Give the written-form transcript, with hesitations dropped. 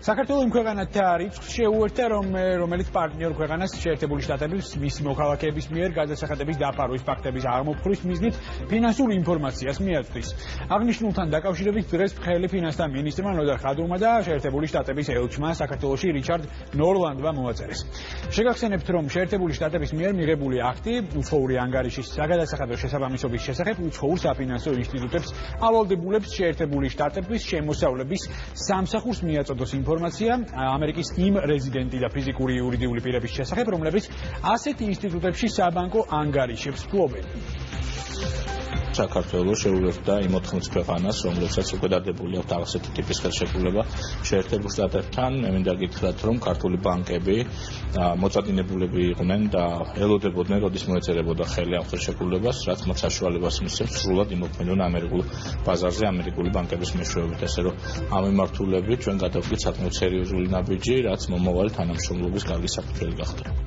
საქართველოს ქვეყანათა რიცხვს შეუერთდა, რომელიც პარტნიორ ქვეყანას შეერთებული შტატების მისი მოქალაქეების მიერ გადასახადების დაფარვის ფაქტების აღმოფხვრვის მიზნით ფინანსური ინფორმაციას მიაწვდის. აღნიშნულთან დაკავშირებით დღეს ბრელი ფინანსთა მინისტრმა ნოდარ ხადურმა და შეერთებული შტატების ელჩმა საქართველოში რიჩარდ ნორლანდმა მოაწერეს. შეგახსენებთ, რომ შეერთებული შტატების მიერ მიღებული აქტი უცხოური ანგარიშის საგადასახადო შესაბამისობის შესახებ უცხოურ საფინანსო ინსტიტუტებს ავალდებულებს შეერთებული შტატების შემოსავლების სამსახურს მიაწოდოს ინფორმაცია ამერიკის იმ რეზიდენტი და ფიზიკური იურიდიული პირების შესახებ, რომლებიც ასეთ ინსტიტუტებში საბანკო ანგარიშებს ფლობენ. საქართველოს შეუერთდა იმ 80 ქვეყანას, რომლებსაც უკვე დადებული აქვს ასეთი ტიპის ხელშეკრულება შეერთებულ შტატებთან. მე მინდა გითხრათ, რომ ქართული ბანკები მოწადინებულები იყვნენ და ელოდებოდნენ, როდის მოეწერებოდა ხელი ამ ხელშეკრულებას, რაც მათ საშუალებას მისცემს სრულად იმოქმედონ ამერიკულ ბაზარზე ამერიკული ბანკების მეშვეობით. ასე რომ ამ მიმართულებით ჩვენ გადავდგეთ საკმაოდ სერიოზული ნაბიჯი, რაც მომავალი თანამშრომლობის კარგი საფუძველი გახდება.